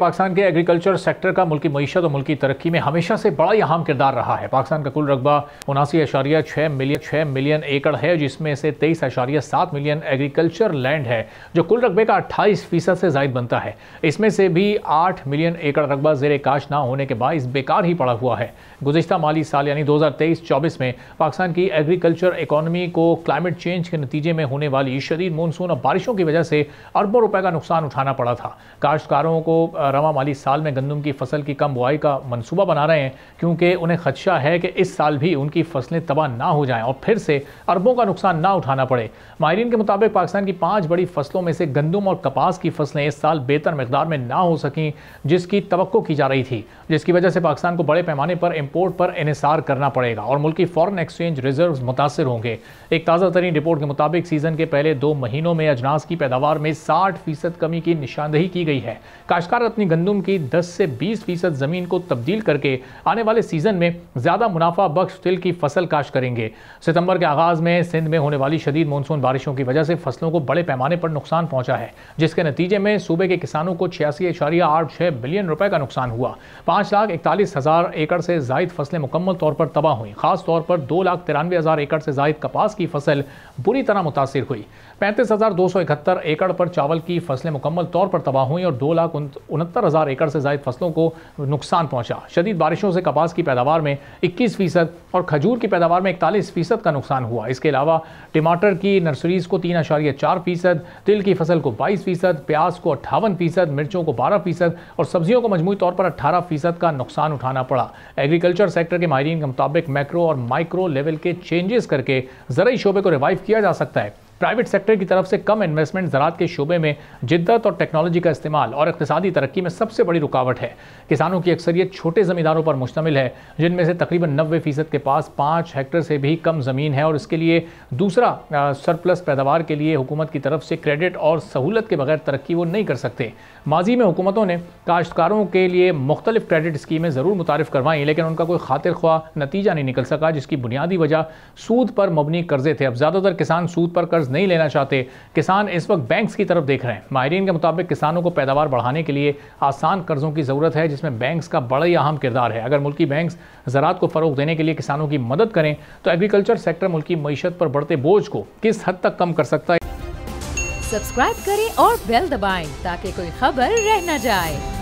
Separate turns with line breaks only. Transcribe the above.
पाकिस्तान के agriculture sector का मुल्की मईशत और मुल्की तरक्की में हमेशा से बड़ा ही अहम किरदार रहा है। पाकिस्तान का कुल रकबा 79.6 मिलियन एकड़ है, जिसमें से 23.7 मिलियन एग्रीकल्चर लैंड है, जो कुल रकबे का 28% से ज़ायद बनता है। इसमें से भी 8 मिलियन एकड़ रकबा ज़ेरे काश ना होने के बाइस बेकार ही पड़ा हुआ है। गुज़िश्ता माली साल यानी 2023-24 में पाकिस्तान की एग्रीकल्चर इकॉनमी को क्लाइमेट चेंज के नतीजे में होने वाली शदीद मानसून और बारिशों की वजह से अरबों रुपए का नुकसान उठाना पड़ा था। काश्तकारों को रवा माली साल में गंदम की फसल की कम बुआई का मंसूबा बना रहे हैं, क्योंकि उन्हें खदशा है कि इस साल भी उनकी फसलें तबाह ना हो जाएं और फिर से अरबों का नुकसान ना उठाना पड़े। माहिरीन के मुताबिक पाकिस्तान की 5 बड़ी फसलों में से गंदम और कपास की फसलें इस साल बेहतर मिकदार में ना हो सकी, जिसकी तवक्को की जा रही थी, जिसकी वजह से पाकिस्तान को बड़े पैमाने पर इम्पोर्ट पर इन्हिसार करना पड़ेगा और मुल्की फॉरेन एक्सचेंज रिजर्व मुतासर होंगे। एक ताज़ा तरीन रिपोर्ट के मुताबिक सीजन के पहले 2 महीनों में अजनास की पैदावार में 60% कमी की निशानदही की गई है। काश्तकार अपनी गंदम की 10 से 20% ज़मीन को तब्दील करके आने वाले सीजन में ज़्यादा मुनाफा बख्श तिल की फसल काश्त करेंगे। सितंबर के आगाज़ में सिंध में होने वाली शदीद मानसून बारिशों की वजह से फसलों को बड़े पैमाने पर नुकसान पहुंचा है, जिसके नतीजे में सूबे के किसानों को 86.86 बिलियन रुपए का नुकसान हुआ। 5,41,000 एकड़ से ज़ायद फसलें मुकम्मल तौर पर तबाह हुई। खास तौर पर 2,93,000 एकड़ से ज़ायद कपास की फसल बुरी तरह मुतासिर हुई। 35,271 एकड़ पर चावल की फसलें मुकम्मल तौर पर तबाह हुई और 2,69,000 एकड़ से ज़ायद फसलों को नुकसान पहुंचा। शदीद बारिशों से कपास की पैदावार में 21% और खजूर की पैदावार में 41% का नुकसान हुआ। इसके अलावा टमाटर की नर्सरीज को 3.4%, तिल की फसल को 22%, प्याज को 58%, मिर्चों को 12% और सब्जियों को मजमूई तौर पर 18% का नुकसान उठाना पड़ा। एग्रीकल्चर सेक्टर के माहिरीन के मुताबिक मैक्रो और माइक्रो लेवल के चेंजेस करके ज़राई शोबे को रिवाइव किया जा सकता है। प्राइवेट सेक्टर की तरफ से कम इन्वेस्टमेंट ज़राअत के शोबे में जिद्दत और टेक्नोलॉजी का इस्तेमाल और इक़्तिसादी तरक्की में सबसे बड़ी रुकावट है। किसानों की अक्सरियत छोटे ज़मींदारों पर मुश्तमिल है, जिनमें से तकरीबन 90% के पास 5 हेक्टेयर से भी कम ज़मीन है और इसके लिए दूसरा सरप्लस पैदावार के लिए हुकूमत की तरफ से क्रेडिट और सहूलत के बगैर तरक्की वो नहीं कर सकते। माजी में हुकूमतों ने काश्तकारों के लिए मुख्तलिफ क्रेडिट स्कीमें ज़रूर मुतारिफ करवाई, लेकिन उनका कोई खातिर ख्वाह नतीजा नहीं निकल सका, जिसकी बुनियादी वजह सूद पर मबनी कर्जे थे। अब ज़्यादातर किसान सूद पर कर्ज नहीं लेना चाहते। किसान इस वक्त बैंक्स की तरफ देख रहे हैं। माहिरीन के मुताबिक किसानों को पैदावार बढ़ाने के लिए आसान कर्जों की ज़रूरत है, जिसमें बैंक्स का बड़ा ही अहम किरदार है। अगर मुल्की बैंक्स ज़राअत को फ़रोग देने के लिए किसानों की मदद करें तो एग्रीकल्चर सेक्टर मुल्की मईशत पर बढ़ते बोझ को किस हद तक कम कर सकता है।
सब्सक्राइब करें और बेल दबाएं ताकि कोई खबर रह न जाए।